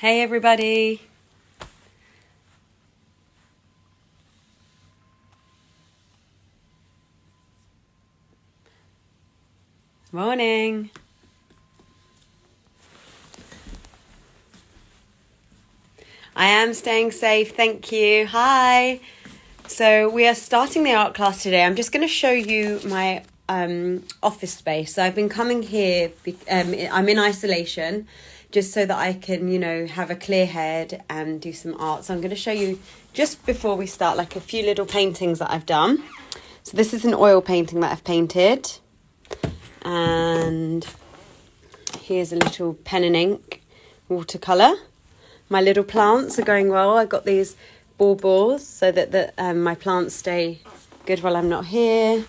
Hey everybody. Morning. I am staying safe, thank you. Hi. So we are starting the art class today. I'm just going to show you my office space. So I've been coming here, I'm in isolation, just so that I can, have a clear head and do some art. So I'm going to show you, just before we start, like a few little paintings that I've done. So this is an oil painting that I've painted. And here's a little pen and ink watercolour. My little plants are going well. I've got these baubles so that my plants stay good while I'm not here.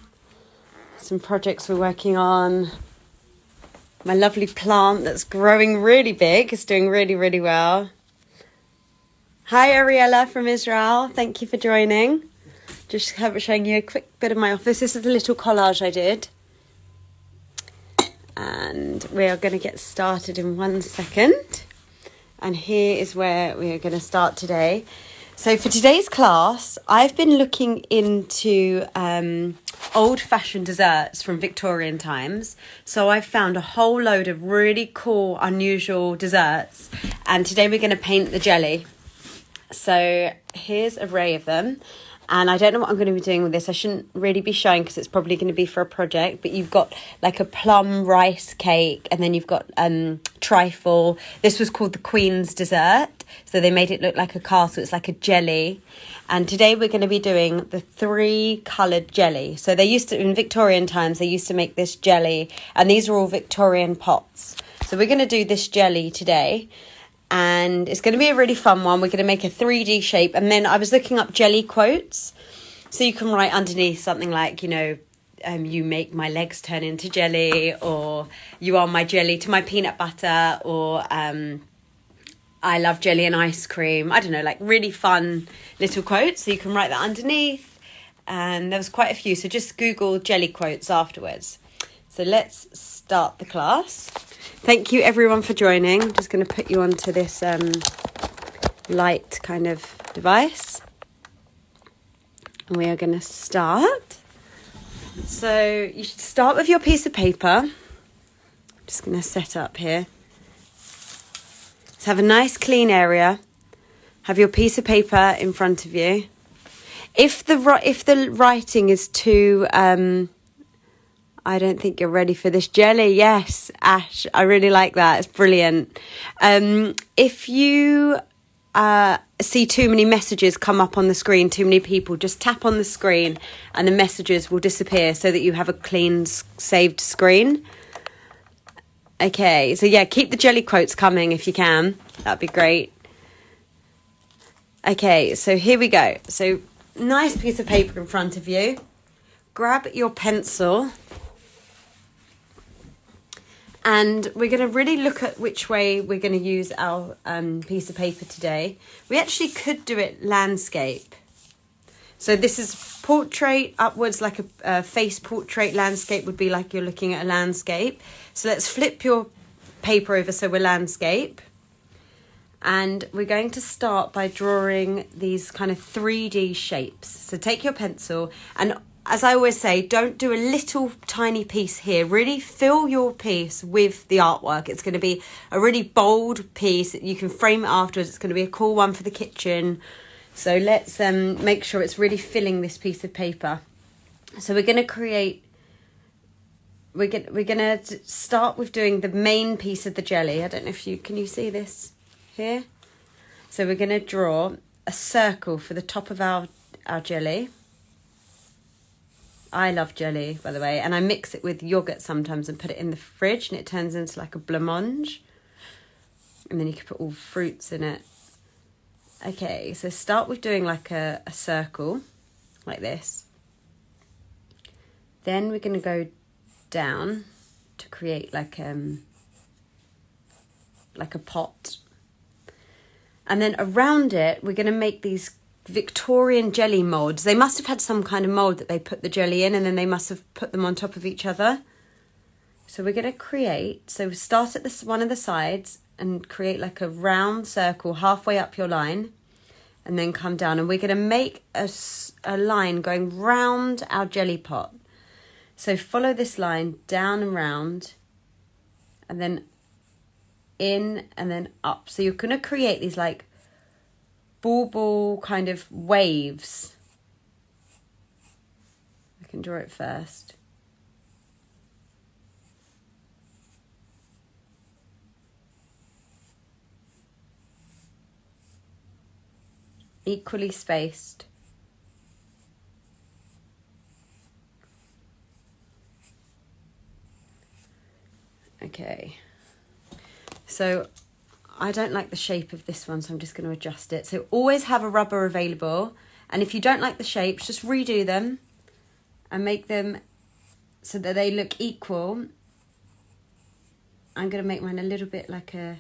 Some projects we're working on. My lovely plant that's growing really big is doing really, really well. Hi, Ariella from Israel. Thank you for joining. Just showing you a quick bit of my office. This is a little collage I did. And we are going to get started in 1 second. And here is where we are going to start today. So for today's class, I've been looking into old-fashioned desserts from Victorian times. So I've found a whole load of really cool, unusual desserts. And today we're going to paint the jelly. So here's an array of them. And I don't know what I'm going to be doing with this. I shouldn't really be showing because it's probably going to be for a project. But you've got like a plum rice cake, and then you've got trifle. This was called the Queen's dessert. So they made it look like a castle. It's like a jelly. And today we're going to be doing the 3 coloured jelly. So they used to, in Victorian times, they used to make this jelly. And these are all Victorian pots. So we're going to do this jelly today. And it's going to be a really fun one. We're going to make a 3D shape. And then I was looking up jelly quotes. So you can write underneath something like, you make my legs turn into jelly, or you are my jelly to my peanut butter, or I love jelly and ice cream. I don't know, like really fun little quotes. So you can write that underneath. And there was quite a few. So just Google jelly quotes afterwards. So let's start the class. Thank you everyone for joining. I'm just going to put you onto this light kind of device. And we are going to start. So you should start with your piece of paper. I'm just going to set up here. So have a nice clean area. Have your piece of paper in front of you. If the writing is too... I don't think you're ready for this jelly. Yes, Ash, I really like that. It's brilliant. If you see too many messages come up on the screen, too many people, just tap on the screen and the messages will disappear so that you have a clean saved screen. Okay, so yeah, keep the jelly quotes coming if you can. That'd be great. Okay, so here we go. So nice piece of paper in front of you. Grab your pencil. And we're going to really look at which way we're going to use our piece of paper today. We actually could do it landscape. So this is portrait upwards, like a face portrait. Landscape would be like you're looking at a landscape. So let's flip your paper over so we're landscape. And we're going to start by drawing these kind of 3D shapes. So take your pencil, and as I always say, don't do a little tiny piece here. Really fill your piece with the artwork. It's going to be a really bold piece. You can frame it afterwards. It's going to be a cool one for the kitchen. So let's make sure it's really filling this piece of paper. So we're going to create... We're going to start with doing the main piece of the jelly. I don't know if you... Can you see this here? So we're going to draw a circle for the top of our jelly. I love jelly, by the way, and I mix it with yogurt sometimes and put it in the fridge, and it turns into like a blancmange. And then you can put all fruits in it. Okay, so start with doing like a circle, like this. Then we're going to go down to create like a pot. And then around it, we're going to make these Victorian jelly moulds. They must have had some kind of mould that they put the jelly in, and then they must have put them on top of each other. So we're going to create, so we start at this one of the sides and create like a round circle halfway up your line, and then come down, and we're going to make a line going round our jelly pot. So follow this line down and round, and then in and then up. So you're going to create these like ball kind of waves. I can draw it first. Equally spaced. Okay, so I don't like the shape of this one, so I'm just going to adjust it. So always have a rubber available, and if you don't like the shapes, just redo them and make them so that they look equal. I'm going to make mine a little bit like a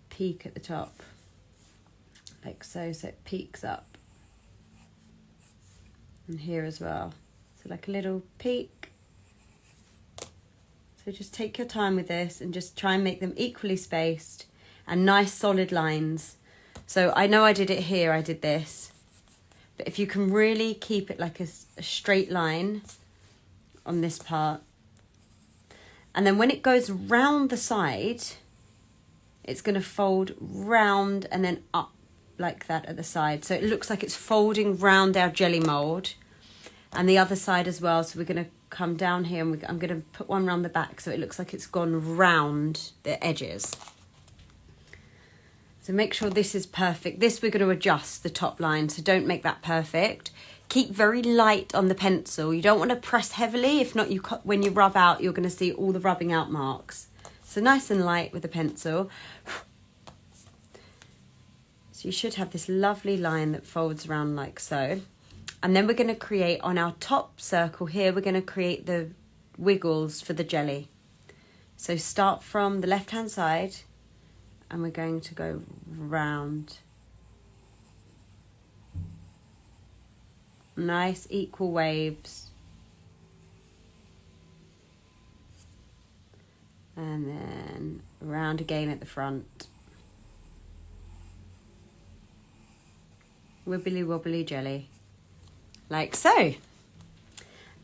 peak at the top. Like so it peaks up. And here as well. So like a little peak. So just take your time with this and just try and make them equally spaced and nice solid lines. So I know I did it here, I did this. But if you can really keep it like a straight line on this part. And then when it goes round the side, it's going to fold round and then up like that at the side, so it looks like it's folding round our jelly mold, and the other side as well. So we're going to come down here, and I'm going to put one round the back so it looks like it's gone round the edges. So make sure this is perfect. This we're going to adjust the top line, so don't make that perfect. Keep very light on the pencil. You don't want to press heavily, if not, when you rub out, you're going to see all the rubbing out marks. So nice and light with the pencil. You should have this lovely line that folds around like so. And then we're going to create on our top circle here, we're going to create the wiggles for the jelly. So start from the left hand side, and we're going to go round. Nice equal waves. And then round again at the front. Wibbly wobbly jelly, like so.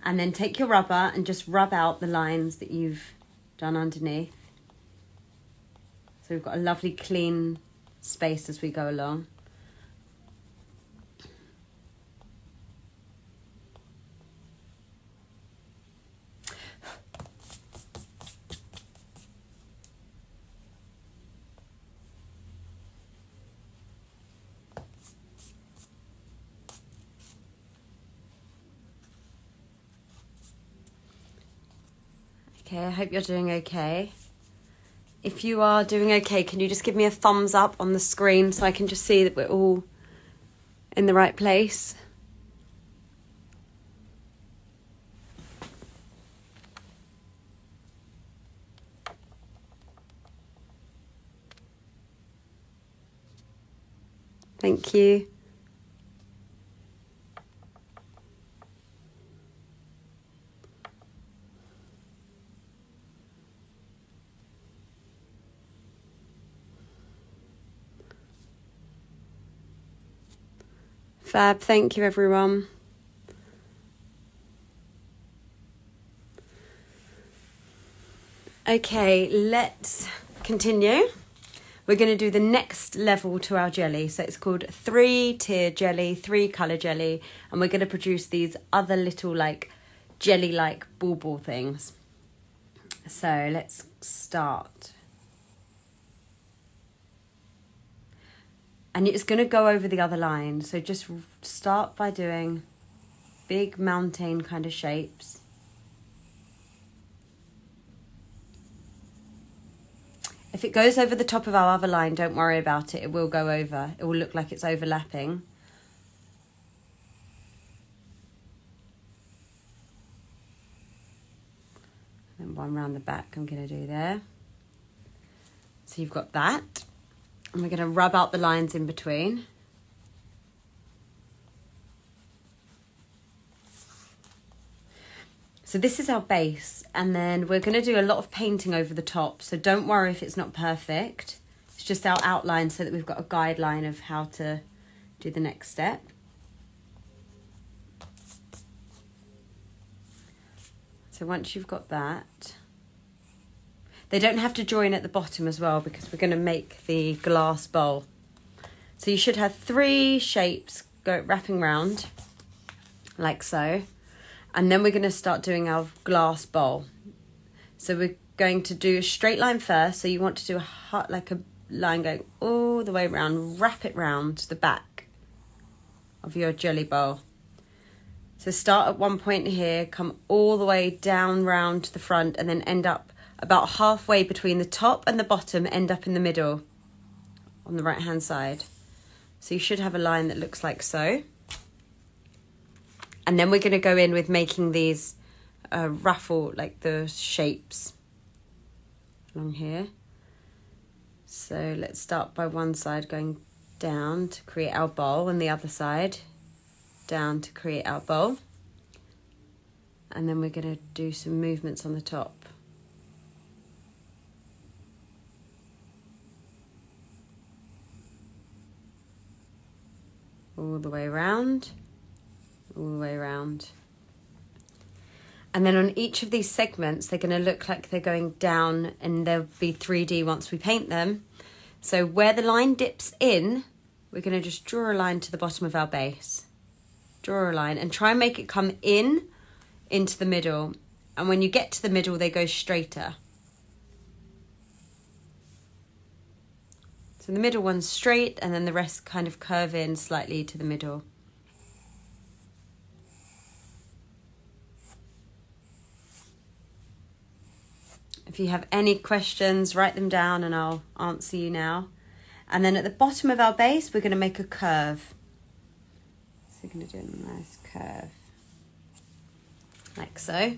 And then take your rubber and just rub out the lines that you've done underneath. So we've got a lovely clean space as we go along. Okay, I hope you're doing okay. If you are doing okay, can you just give me a thumbs up on the screen so I can just see that we're all in the right place? Thank you. Fab, thank you everyone. Okay, let's continue. We're going to do the next level to our jelly. So it's called 3-tier jelly, 3-colour jelly. And we're going to produce these other little like jelly-like ball things. So let's start. And it's going to go over the other line. So just start by doing big mountain kind of shapes. If it goes over the top of our other line, don't worry about it. It will go over. It will look like it's overlapping. And one round the back I'm going to do there. So you've got that. And we're going to rub out the lines in between. So this is our base, and then we're going to do a lot of painting over the top. So don't worry if it's not perfect. It's just our outline so that we've got a guideline of how to do the next step. So once you've got that, they don't have to join at the bottom as well because we're going to make the glass bowl. So you should have 3 shapes wrapping round like so. And then we're going to start doing our glass bowl. So we're going to do a straight line first. So you want to do like a line going all the way around, wrap it round the back of your jelly bowl. So start at one point here, come all the way down round to the front, and then end up about halfway between the top and the bottom, end up in the middle on the right hand side. So you should have a line that looks like so. And then we're going to go in with making these ruffle, like the shapes along here. So let's start by one side going down to create our bowl, and the other side down to create our bowl. And then we're going to do some movements on the top. All the way around, all the way around. And then on each of these segments, they're going to look like they're going down, and they'll be 3D once we paint them. So where the line dips in, we're going to just draw a line to the bottom of our base. Draw a line and try and make it come into the middle. And when you get to the middle, they go straighter. So the middle one's straight, and then the rest kind of curve in slightly to the middle. If you have any questions, write them down and I'll answer you now. And then at the bottom of our base, we're going to make a curve. So we're going to do a nice curve, like so.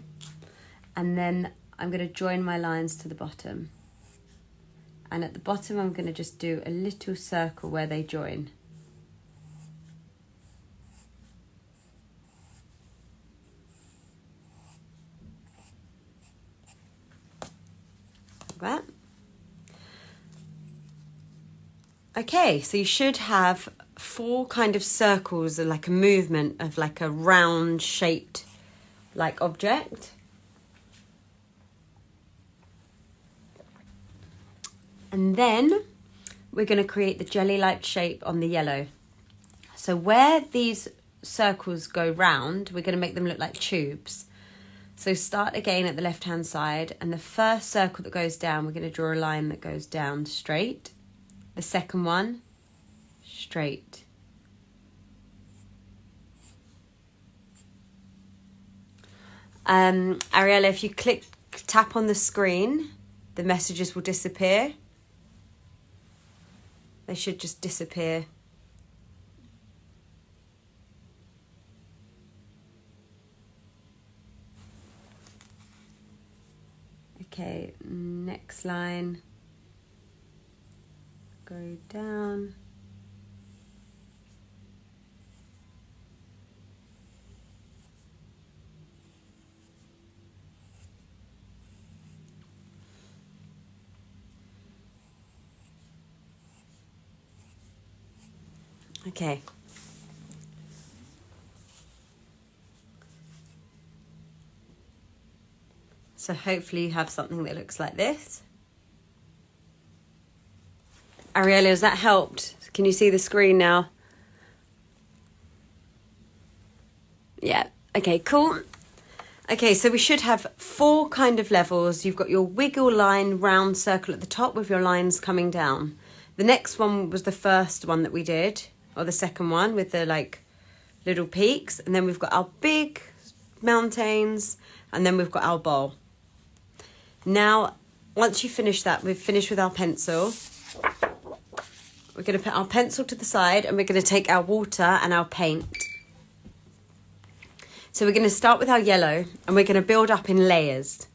And then I'm going to join my lines to the bottom. And at the bottom, I'm going to just do a little circle where they join. Like that. Okay, so you should have 4 kind of circles, like a movement of like a round shaped like object. And then we're going to create the jelly-like shape on the yellow. So where these circles go round, we're going to make them look like tubes. So start again at the left-hand side, and the first circle that goes down, we're going to draw a line that goes down straight. The second one, straight. Ariella, if you tap on the screen, the messages will disappear. They should just disappear. Okay, next line. Go down. Okay. So hopefully you have something that looks like this. Ariella, has that helped? Can you see the screen now? Yeah. Okay, cool. Okay, so we should have 4 kind of levels. You've got your wiggle line round circle at the top with your lines coming down. The next one was the first one that we did, or the second one with the like little peaks. And then we've got our big mountains, and then we've got our bowl. Now, once you finish that, we've finished with our pencil. We're going to put our pencil to the side, and we're going to take our water and our paint. So we're going to start with our yellow, and we're going to build up in layers.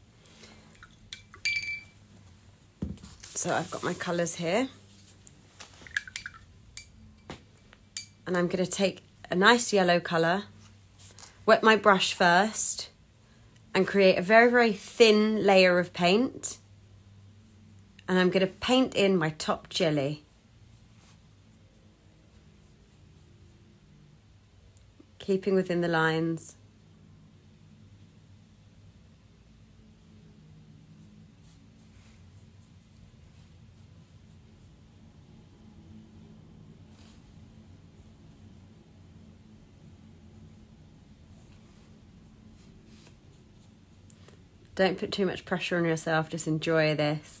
So I've got my colours here. And I'm going to take a nice yellow colour, wet my brush first, and create a very, very thin layer of paint. And I'm going to paint in my top jelly. Keeping within the lines. Don't put too much pressure on yourself, just enjoy this.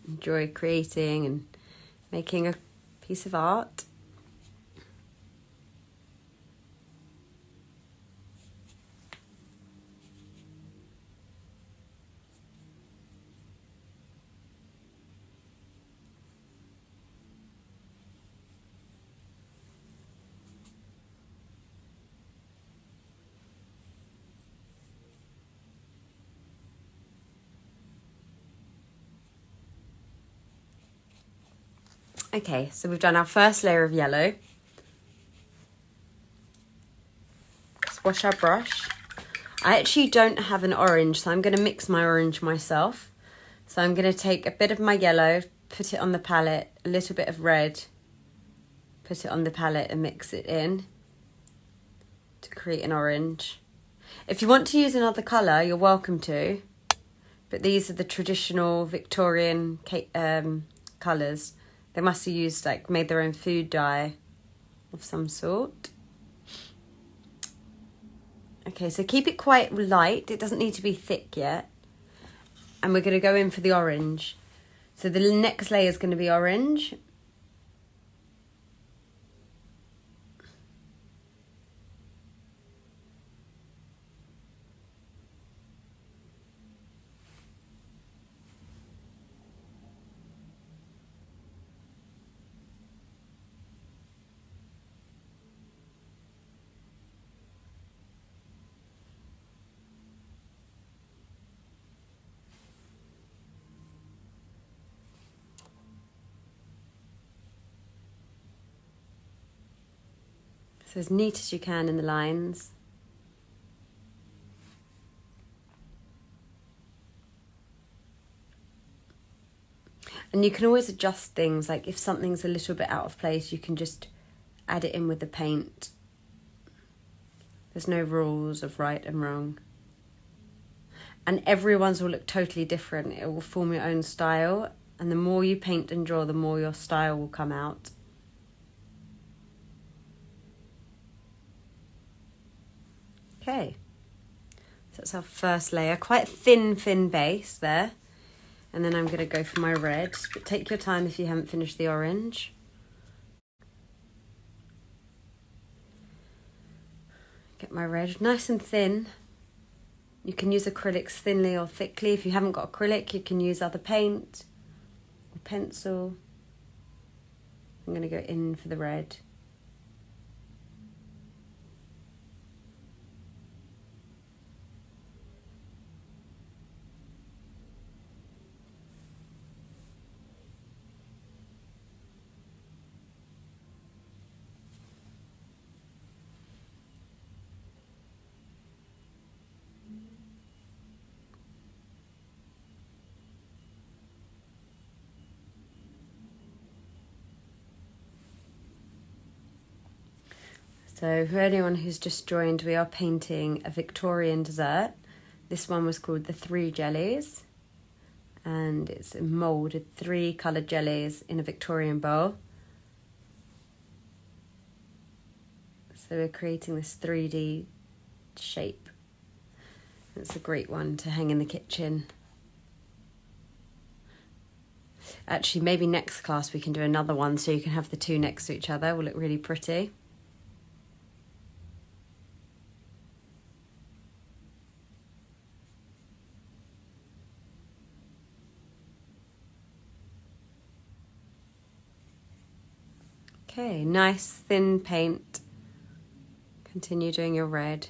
Enjoy creating and making a piece of art. Okay, so we've done our first layer of yellow. Let's wash our brush. I actually don't have an orange, so I'm going to mix my orange myself. So I'm going to take a bit of my yellow, put it on the palette, a little bit of red, put it on the palette and mix it in to create an orange. If you want to use another colour, you're welcome to, but these are the traditional Victorian colours. They must have used, like, made their own food dye of some sort. Okay, so keep it quite light. It doesn't need to be thick yet. And we're going to go in for the orange. So the next layer is going to be orange. So as neat as you can in the lines. And you can always adjust things, like if something's a little bit out of place, you can just add it in with the paint. There's no rules of right and wrong. And everyone's will look totally different. It will form your own style. And the more you paint and draw, the more your style will come out. Okay, so that's our first layer. Quite thin base there. And then I'm going to go for my red. But take your time if you haven't finished the orange. Get my red nice and thin. You can use acrylics thinly or thickly. If you haven't got acrylic, you can use other paint or pencil. I'm going to go in for the red. So for anyone who's just joined, we are painting a Victorian dessert. This one was called the Three Jellies, and it's moulded 3 coloured jellies in a Victorian bowl. So we're creating this 3D shape. It's a great one to hang in the kitchen. Actually, maybe next class we can do another one so you can have the 2 next to each other. It will look really pretty. Okay, nice thin paint. Continue doing your red.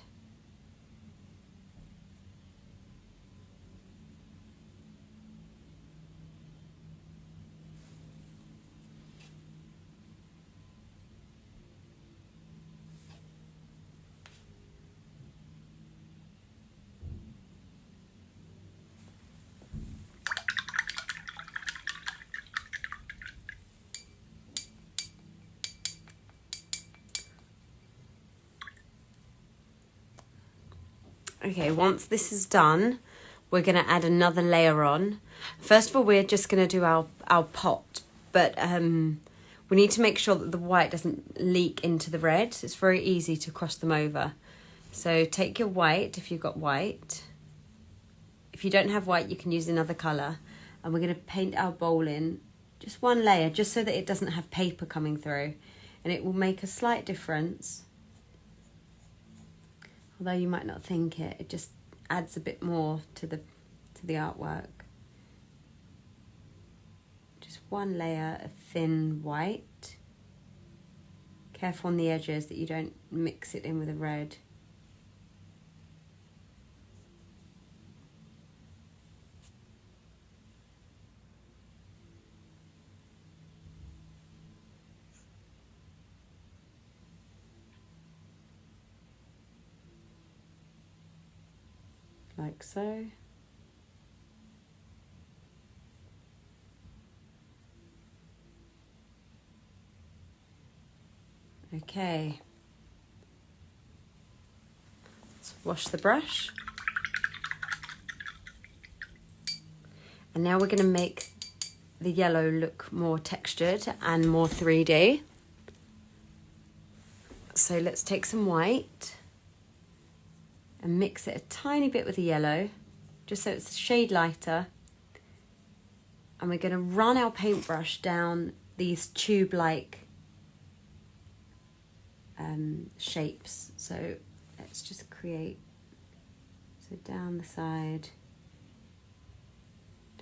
Okay, once this is done, we're going to add another layer on. First of all, we're just going to do our pot, but we need to make sure that the white doesn't leak into the red. It's very easy to cross them over. So take your white, if you've got white. If you don't have white, you can use another colour. And we're going to paint our bowl in just one layer, just so that it doesn't have paper coming through. And it will make a slight difference. Although you might not think it, it just adds a bit more to the artwork. Just one layer of thin white. Careful on the edges that you don't mix it in with the red. Like so. Okay. Let's wash the brush. And now we're going to make the yellow look more textured and more 3D. So let's take some white and mix it a tiny bit with the yellow, just so it's a shade lighter. And we're going to run our paintbrush down these tube-like shapes. So let's just create, so down the side,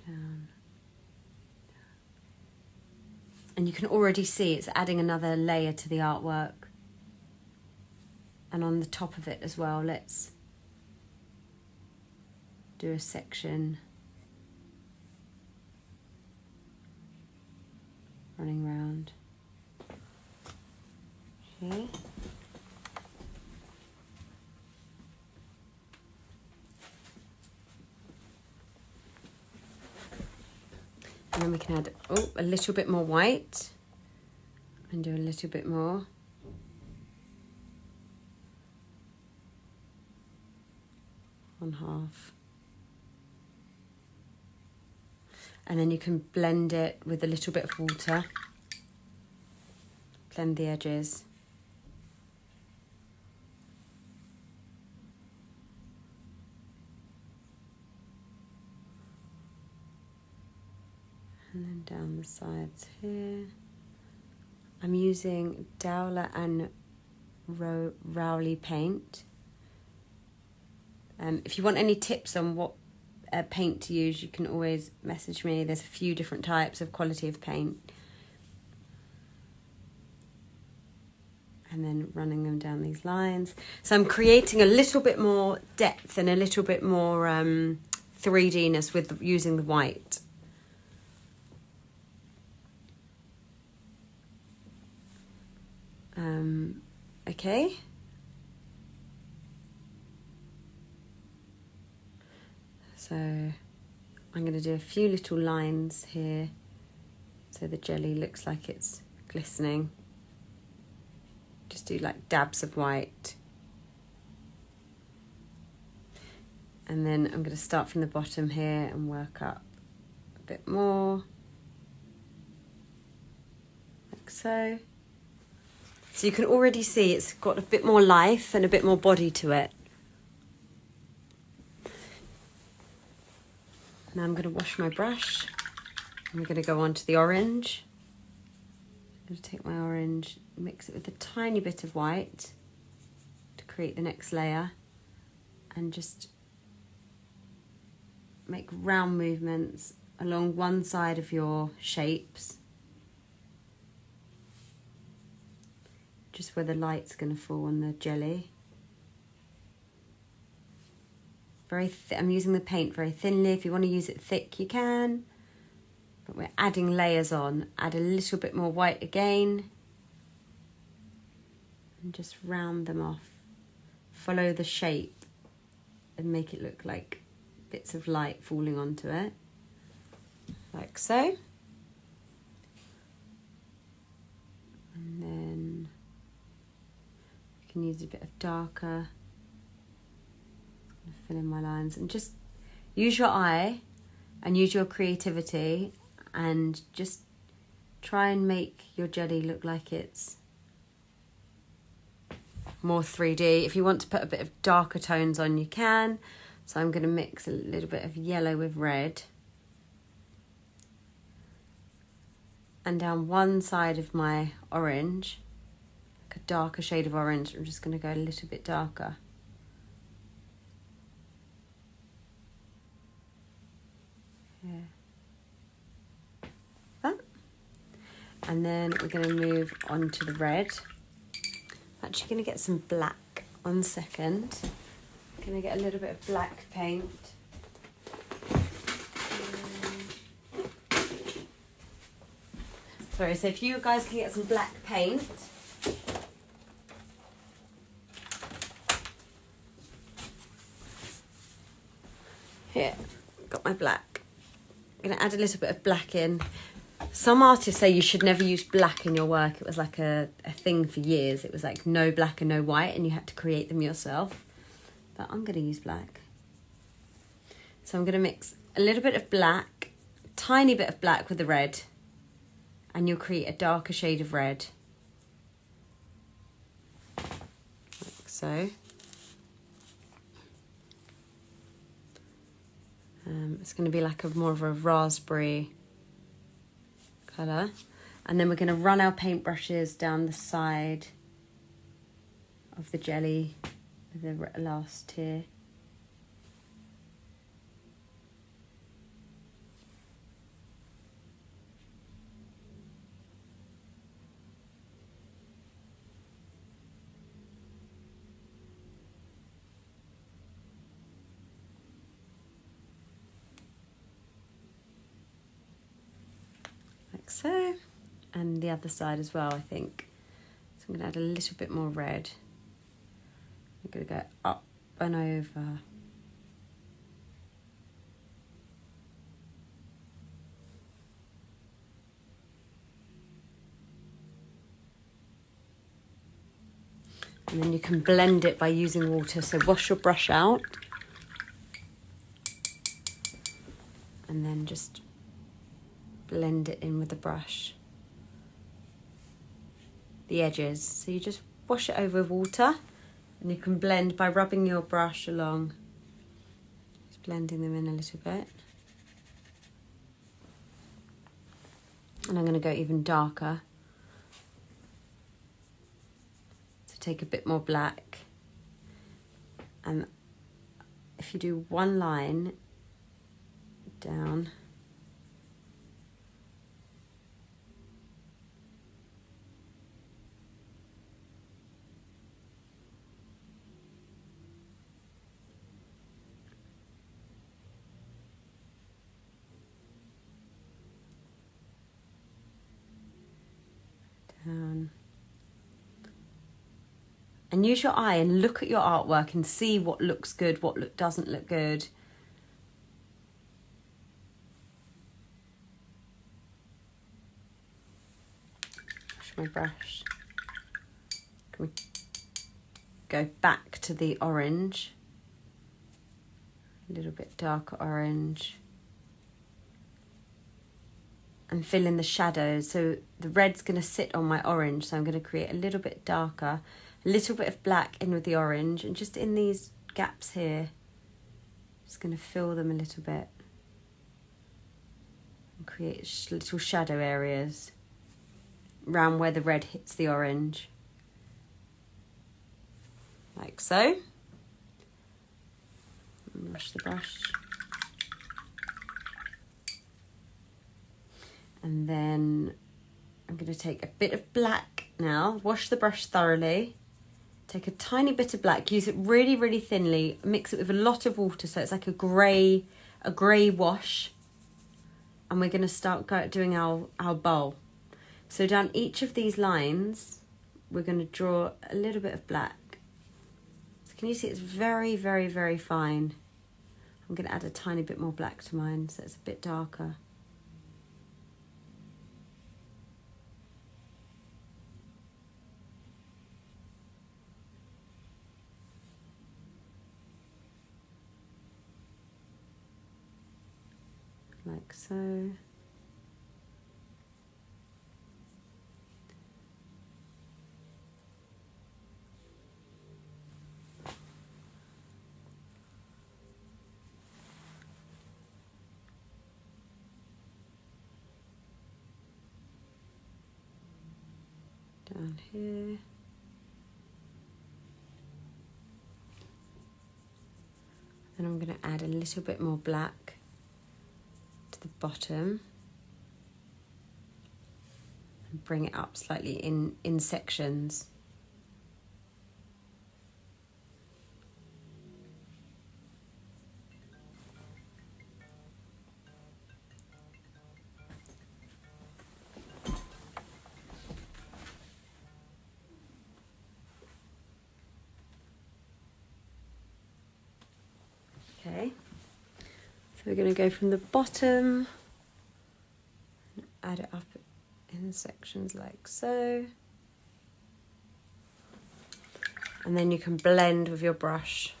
down. And you can already see it's adding another layer to the artwork. And on the top of it as well, let's do a section running round here. And then we can add a little bit more white and do a little bit more. One half. And then you can blend it with a little bit of water. Blend the edges. And then down the sides here. I'm using Dowler and Rowley paint. If you want any tips on what paint to use, you can always message me. There's a few different types of quality of paint. And then running them down these lines. So I'm creating a little bit more depth and a little bit more 3D-ness with using the white. Okay. So I'm going to do a few little lines here so the jelly looks like it's glistening. Just do like dabs of white. And then I'm going to start from the bottom here and work up a bit more. Like so. So you can already see it's got a bit more life and a bit more body to it. Now I'm going to wash my brush. I'm going to go on to the orange. I'm going to take my orange, mix it with a tiny bit of white to create the next layer, and just make round movements along one side of your shapes, just where the light's going to fall on the jelly. I'm using the paint very thinly. If you want to use it thick, you can. But we're adding layers on. Add a little bit more white again. And just round them off. Follow the shape and make it look like bits of light falling onto it. Like so. And then you can use a bit of darker. fill in my lines, and just use your eye and use your creativity and just try and make your jelly look like it's more 3D. If you want to put a bit of darker tones on, you can. So I'm going to mix a little bit of yellow with red. And down one side of my orange, like a darker shade of orange, I'm just going to go a little bit darker. Here. That. And then we're going to move on to the red. I'm actually going to get some black. 1 second. I'm going to get a little bit of black paint. Sorry, so if you guys can get some black paint. Here, got my black. I'm going to add a little bit of black in. Some artists say you should never use black in your work. It was like a thing for years. It was like no black and no white, and you had to create them yourself. But I'm going to use black. So I'm going to mix a little bit of black, tiny bit of black with the red, and you'll create a darker shade of red. Like so. It's going to be like more of a raspberry colour. And then we're going to run our paintbrushes down the side of the jelly, the last tier. Like so. And the other side as well, I think. So I'm going to add a little bit more red. I'm going to go up and over. And then you can blend it by using water. So wash your brush out. And then just blend it in with the brush. The edges. So you just wash it over with water, and you can blend by rubbing your brush along. Just blending them in a little bit. And I'm going to go even darker. So take a bit more black. And if you do one line down, down. And use your eye and look at your artwork and see what looks good, what doesn't look good. Wash my brush. Can we go back to the orange? A little bit darker orange. And fill in the shadows. So the red's going to sit on my orange, so I'm going to create a little bit darker. A little bit of black in with the orange, and just in these gaps here, just going to fill them a little bit and create little shadow areas around where the red hits the orange, like so. And wash the brush, and then I'm going to take a bit of black now. Wash the brush thoroughly. Take a tiny bit of black, use it really, really thinly, mix it with a lot of water so it's like a grey wash. And we're going to start doing our bowl. So down each of these lines, we're going to draw a little bit of black. So can you see it's very, very, very fine. I'm going to add a tiny bit more black to mine so it's a bit darker. like so. Down here. And I'm going to add a little bit more black to the bottom and bring it up slightly in sections. Okay, so we're going to go from the bottom, add it up in sections like so, and then you can blend with your brush.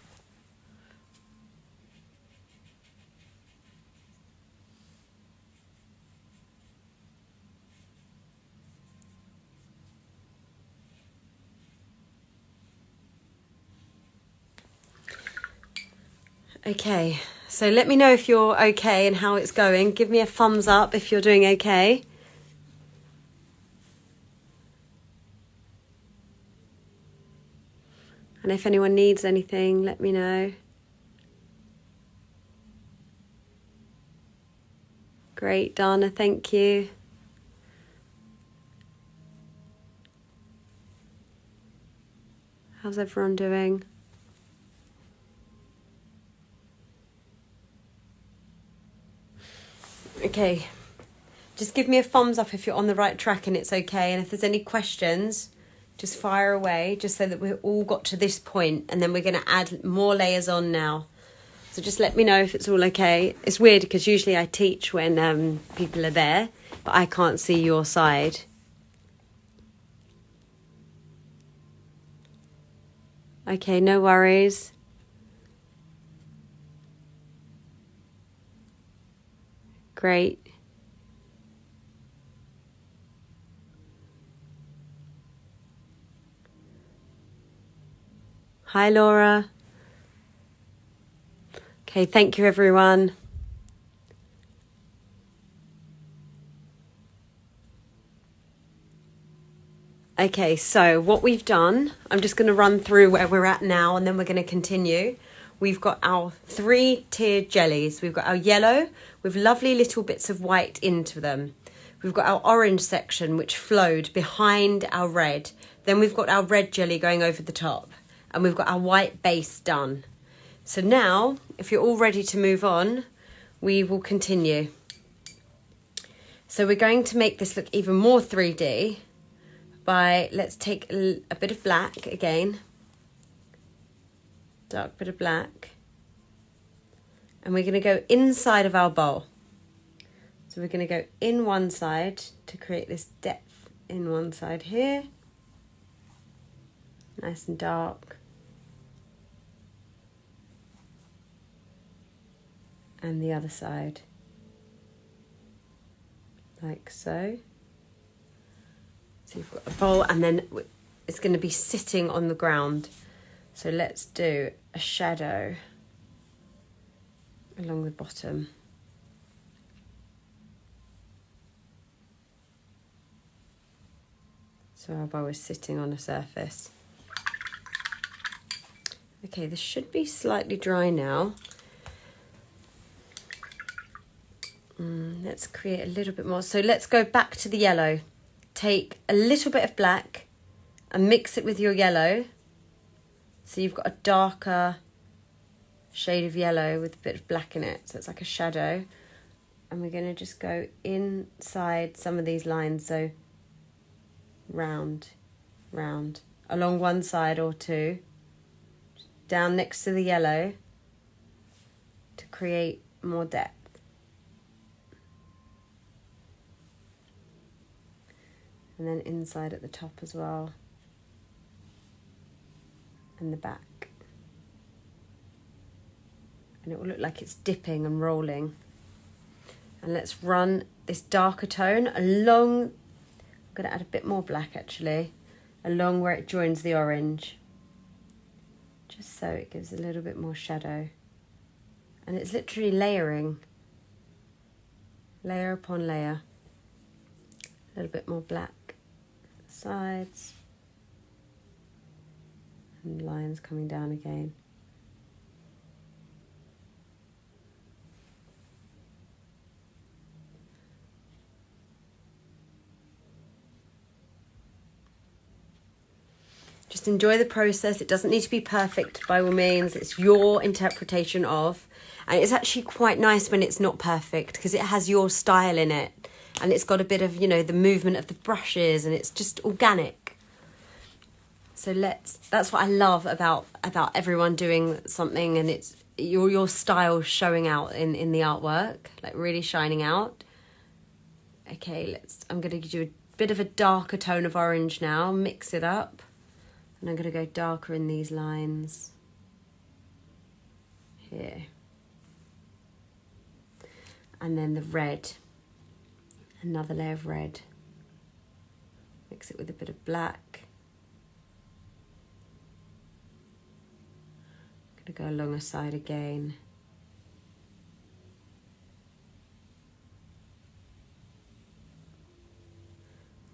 Okay, so let me know if you're okay and how it's going. Give me a thumbs up if you're doing okay. And if anyone needs anything, let me know. Great, Dana, thank you. How's everyone doing? Okay, just give me a thumbs up if you're on the right track and it's okay. And if there's any questions, just fire away, just so that we've all got to this point, and then we're going to add more layers on now. So just let me know if it's all okay. It's weird because usually I teach when people are there, but I can't see your side. Okay, no worries. Great. Hi, Laura. Okay, thank you, everyone. Okay, so what we've done, I'm just going to run through where we're at now, and then we're going to continue. We've got our 3-tiered jellies. We've got our yellow with lovely little bits of white into them. We've got our orange section, which flowed behind our red. Then we've got our red jelly going over the top. And we've got our white base done. So now, if you're all ready to move on, we will continue. So we're going to make this look even more 3D by, let's take a bit of black again. Dark bit of black. And we're going to go inside of our bowl. So we're going to go in one side to create this depth in one side here. Nice and dark. And the other side. Like so. So you've got a bowl, and then it's going to be sitting on the ground. So let's do a shadow along the bottom. So our bowl is sitting on a surface. Okay, this should be slightly dry now. Let's create a little bit more. So let's go back to the yellow. Take a little bit of black and mix it with your yellow. So you've got a darker shade of yellow with a bit of black in it. So it's like a shadow. And we're going to just go inside some of these lines. So round, round, along one side or two. Down next to the yellow to create more depth. And then inside at the top as well. And the back. And it will look like it's dipping and rolling. And let's run this darker tone along, I'm going to add a bit more black actually, along where it joins the orange. Just so it gives a little bit more shadow. And it's literally layering. Layer upon layer. A little bit more black sides. And lines coming down again. Just enjoy the process. It doesn't need to be perfect by all means. It's your interpretation of. And it's actually quite nice when it's not perfect because it has your style in it. And it's got a bit of, you know, the movement of the brushes and it's just organic. So that's what I love about everyone doing something, and it's your style showing out in the artwork, like really shining out. Okay, I'm going to do a bit of a darker tone of orange now, mix it up. And I'm going to go darker in these lines here. And then the red, another layer of red. Mix it with a bit of black. I'm going to go along a side again.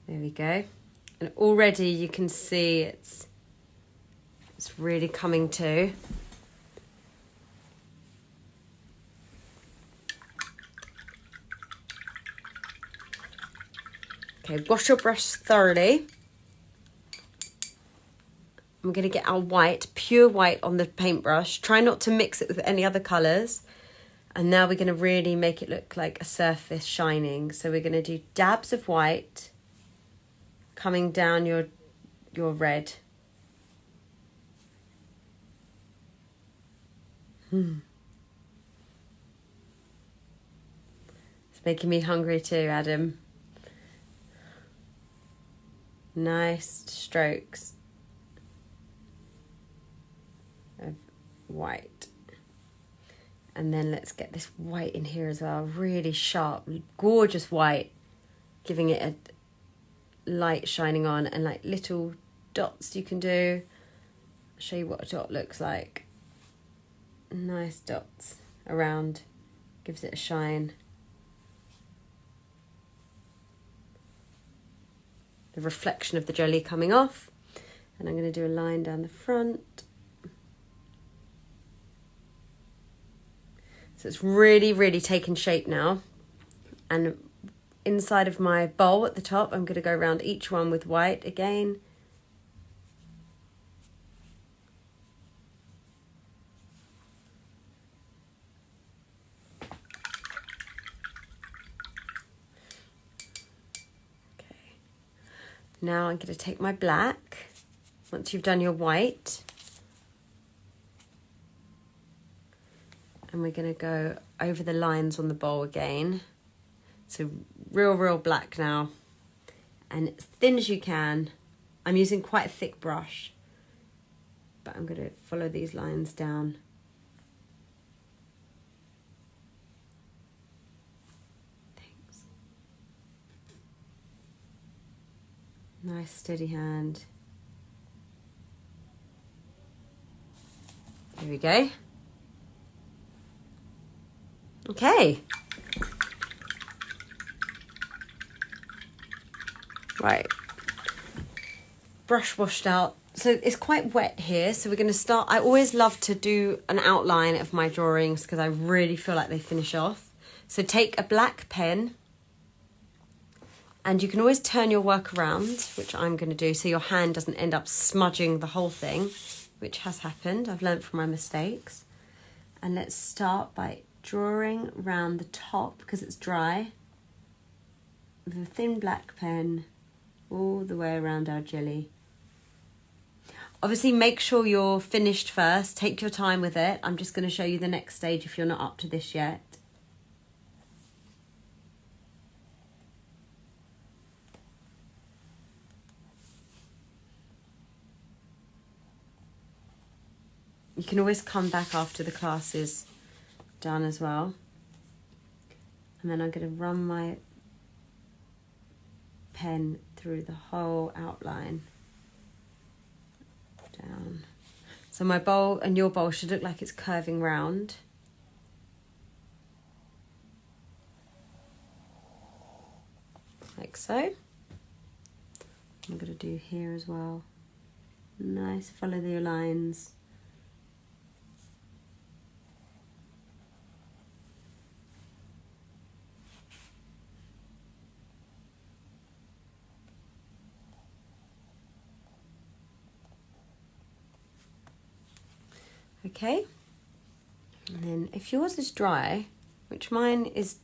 There we go. And already you can see it's really coming to. Okay, wash your brush thoroughly. I'm going to get our white, pure white on the paintbrush. Try not to mix it with any other colours. And now we're going to really make it look like a surface shining. So we're going to do dabs of white coming down your red. It's making me hungry too, Adam. Nice strokes of white. And then let's get this white in here as well. Really sharp, gorgeous white, giving it a light shining on, and like little dots you can do. I'll show you what a dot looks like. Nice dots around, gives it a shine. The reflection of the jelly coming off. And I'm going to do a line down the front. So it's really, really taken shape now. And inside of my bowl at the top, I'm going to go around each one with white again. Okay. Now I'm going to take my black, once you've done your white, and we're going to go over the lines on the bowl again. So real black now, and as thin as you can. I'm using quite a thick brush, but I'm going to follow these lines down. Thanks. Nice steady hand. There we go. Okay. Right. Brush washed out. So it's quite wet here. So we're going to start. I always love to do an outline of my drawings because I really feel like they finish off. So take a black pen, and you can always turn your work around, which I'm going to do, so your hand doesn't end up smudging the whole thing, which has happened. I've learned from my mistakes. And let's start by drawing around the top, because it's dry, with a thin black pen all the way around our jelly. Obviously make sure you're finished first, take your time with it. I'm just going to show you the next stage if you're not up to this yet. You can always come back after the class is done as well. And then I'm going to run my pen through the whole outline down. So my bowl and your bowl should look like it's curving round. Like so. I'm going to do here as well. Nice, follow the lines. Okay, and then if yours is dry, which mine is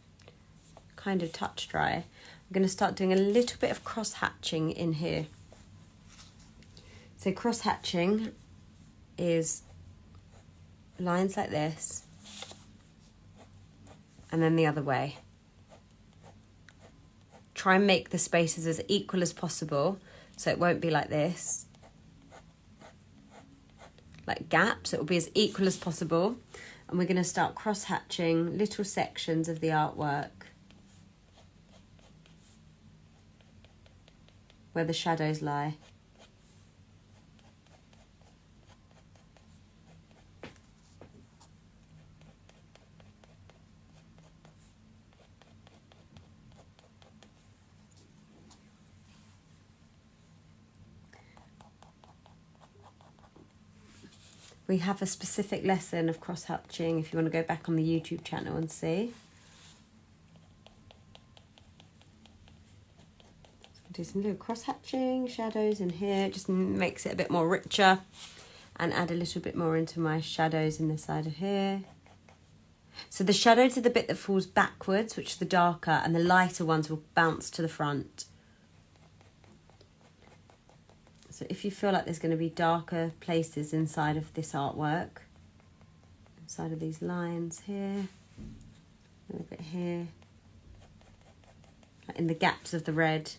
kind of touch dry, I'm going to start doing a little bit of cross hatching in here. So cross hatching is lines like this and then the other way. Try and make the spaces as equal as possible so it won't be like this, like gaps. It will be as equal as possible, and we're going to start cross hatching little sections of the artwork where the shadows lie. We have a specific lesson of cross hatching if you want to go back on the YouTube channel and see. So do some little cross hatching, shadows in here, just makes it a bit more richer, and add a little bit more into my shadows in the side of here. So the shadows are the bit that falls backwards, which is the darker, and the lighter ones will bounce to the front. So if you feel like there's going to be darker places inside of this artwork, inside of these lines here, a little bit here, like in the gaps of the red.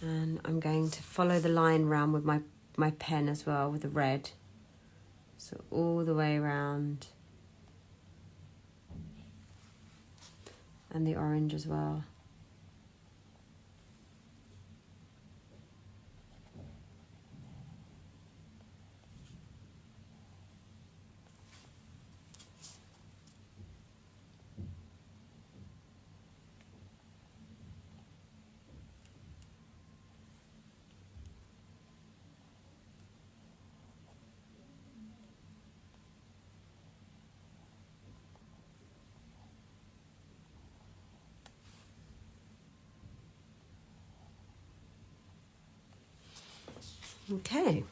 And I'm going to follow the line round with my pen as well, with the red. So all the way around. And the orange as well. Okay.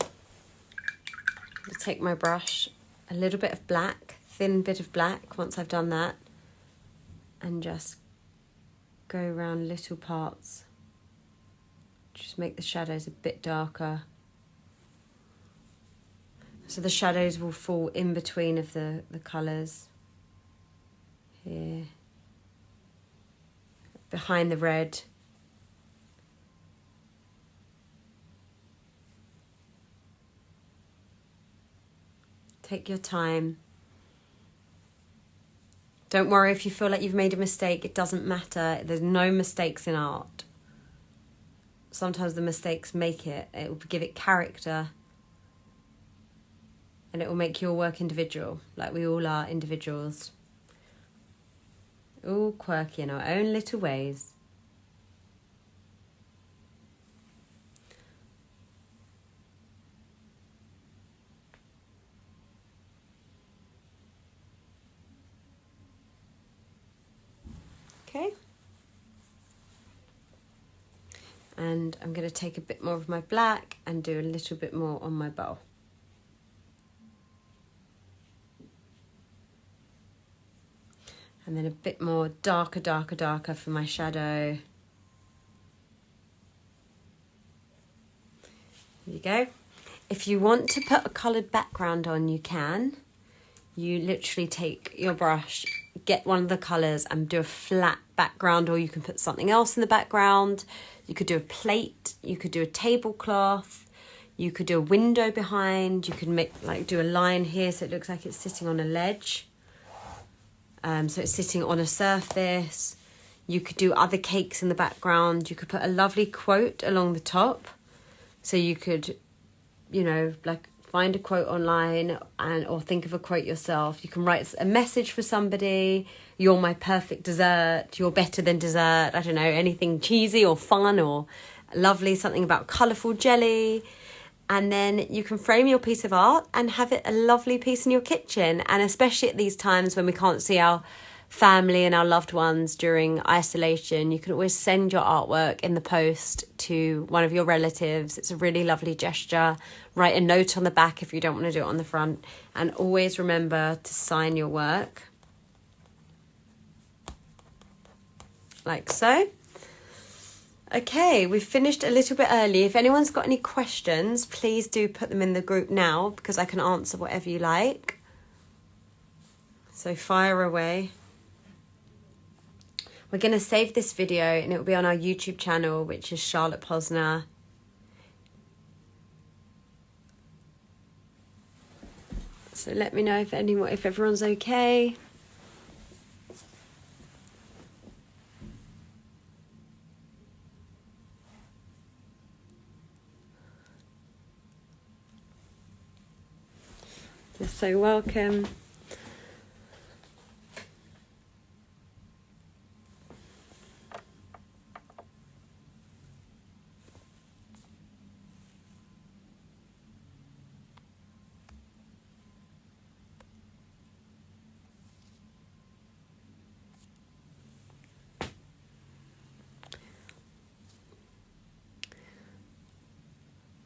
I'll take my brush, a little bit of black, thin bit of black once I've done that, and just go around little parts. Just make the shadows a bit darker. So the shadows will fall in between of the colours. Here. Behind the red. Take your time. Don't worry if you feel like you've made a mistake. It doesn't matter. There's no mistakes in art. Sometimes the mistakes make it. It will give it character. And it will make your work individual, like we all are individuals. All quirky in our own little ways. Okay. And I'm going to take a bit more of my black and do a little bit more on my bowl. And then a bit more darker for my shadow. There you go. If you want to put a coloured background on, you can. You literally take your brush get one of the colours and do a flat background, or you can put something else in the background. You could do a plate, you could do a tablecloth, you could do a window behind, you could make do a line here so it looks like it's sitting on a ledge. So it's sitting on a surface. You could do other cakes in the background. You could put a lovely quote along the top. So you could, find a quote online or think of a quote yourself. You can write a message for somebody. You're my perfect dessert. You're better than dessert. I don't know, anything cheesy or fun or lovely, something about colourful jelly. And then you can frame your piece of art and have it a lovely piece in your kitchen. And especially at these times when we can't see our family and our loved ones during isolation, you can always send your artwork in the post to one of your relatives. It's a really lovely gesture. Write a note on the back if you don't want to do it on the front. And always remember to sign your work. Like so. Okay, we've finished a little bit early. If anyone's got any questions, please do put them in the group now, because I can answer whatever you like. So fire away. We're going to save this video and it will be on our YouTube channel, which is Charlotte Posner. So let me know if everyone's okay. You're so welcome.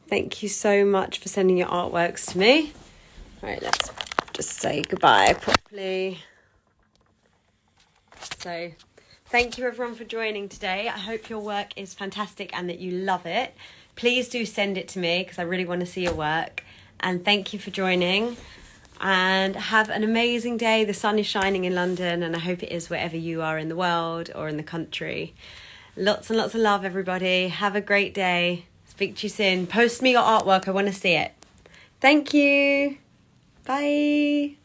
Thank you so much for sending your artworks to me. All right, let's just say goodbye properly. So thank you everyone for joining today. I hope your work is fantastic and that you love it. Please do send it to me because I really want to see your work. And thank you for joining. And have an amazing day. The sun is shining in London and I hope it is wherever you are in the world or in the country. Lots and lots of love, everybody. Have a great day. Speak to you soon. Post me your artwork. I want to see it. Thank you. Bye.